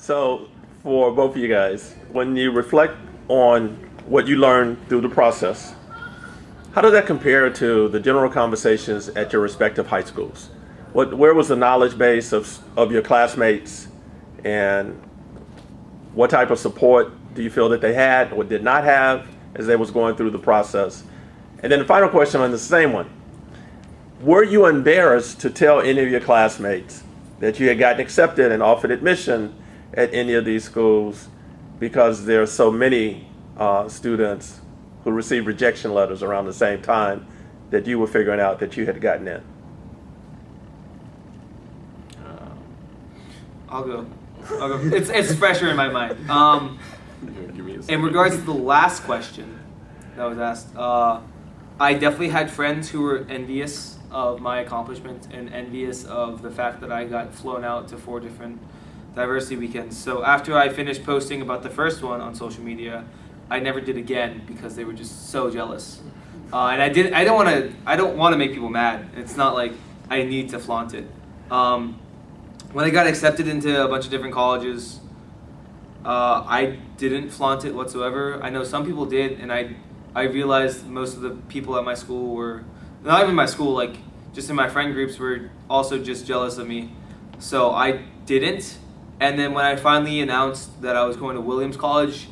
So, for both of you guys, when you reflect on what you learned through the process, how does that compare to the general conversations at your respective high schools? Where was the knowledge base of your classmates, and what type of support do you feel that they had or did not have as they was going through the process? And then the final question on the same one, were you embarrassed to tell any of your classmates that you had gotten accepted and offered admission at any of these schools because there are so many students who received rejection letters around the same time that you were figuring out that you had gotten in? I'll go. It's fresher in my mind. In regards to the last question that was asked, I definitely had friends who were envious of my accomplishments and envious of the fact that I got flown out to 4 different diversity weekends. So after I finished posting about the first one on social media, I never did again because they were just so jealous. And I don't want to make people mad. It's not like I need to flaunt it. When I got accepted into a bunch of different colleges, I didn't flaunt it whatsoever. I know some people did, and I realized most of the people at my school were, not even my school, like just in my friend groups, were also just jealous of me. So I didn't. And then when I finally announced that I was going to Williams College,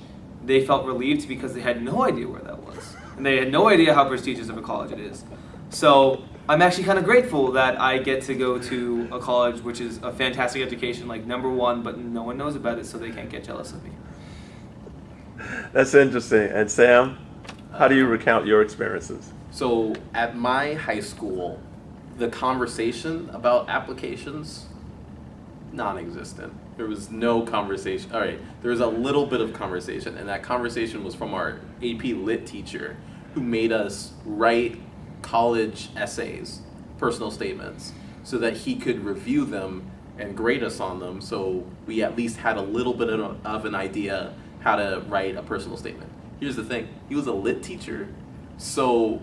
they felt relieved because they had no idea where that was. And they had no idea how prestigious of a college it is. So I'm actually kind of grateful that I get to go to a college which is a fantastic education, like #1, but no one knows about it, so they can't get jealous of me. That's interesting. And Sam, how do you recount your experiences? So at my high school, the conversation about applications, non-existent. There was no conversation. All right, there was a little bit of conversation, and that conversation was from our AP Lit teacher, who made us write college essays, personal statements, so that he could review them and grade us on them, so we at least had a little bit of an idea how to write a personal statement. Here's the thing, he was a lit teacher, so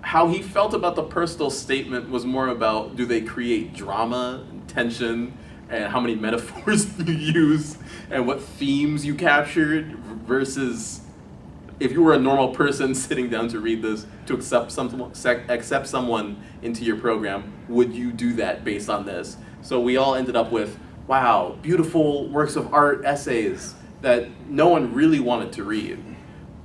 how he felt about the personal statement was more about, do they create drama and tension, and how many metaphors you use, and what themes you captured, versus if you were a normal person sitting down to read this, to accept someone into your program, would you do that based on this? So we all ended up with, wow, beautiful works of art essays that no one really wanted to read.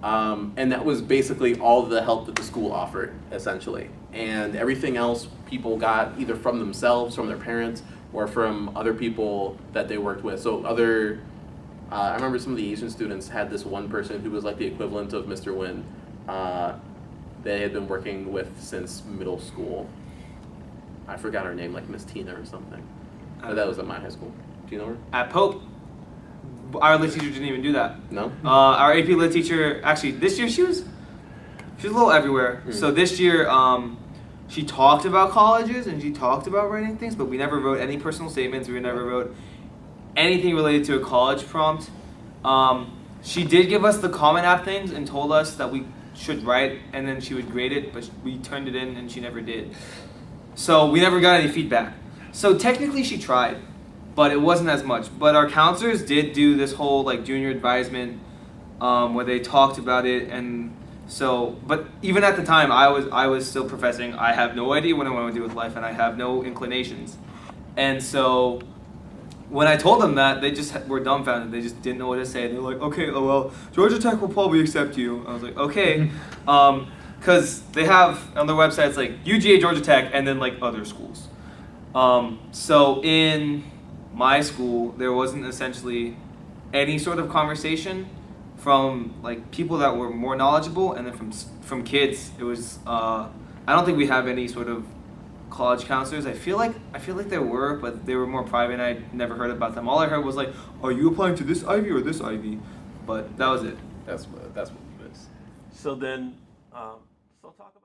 And that was basically all the help that the school offered, essentially. And everything else people got either from themselves, from their parents, or from other people that they worked with. So I remember some of the Asian students had this one person who was like the equivalent of Mr. Win. They had been working with since middle school. I forgot her name, like Miss Tina or something. But that was at my high school. Do you know her? At Pope, our lit teacher didn't even do that. No? Our AP lit teacher, actually, this year she was a little everywhere. Mm. So this year, she talked about colleges and she talked about writing things, but we never wrote any personal statements. We never wrote anything related to a college prompt. She did give us the Common App things and told us that we should write, and then she would grade it, but we turned it in and she never did. So we never got any feedback. So technically she tried, but it wasn't as much. But our counselors did do this whole like junior advisement where they talked about it, and so, but even at the time I was still professing I have no idea what I want to do with life and I have no inclinations. And so when I told them that, they just were dumbfounded. They just didn't know what to say. They're like, okay, oh well, Georgia Tech will probably accept you. I was like, okay. Because they have on their websites like UGA, Georgia Tech, and then like other schools. So in my school, there wasn't essentially any sort of conversation from like people that were more knowledgeable, and then from kids, it was, I don't think we have any sort of college counselors. I feel like there were, but they were more private and I never heard about them. All I heard was like, are you applying to this Ivy or this Ivy? But that was it. That's what it is. So then, so talk about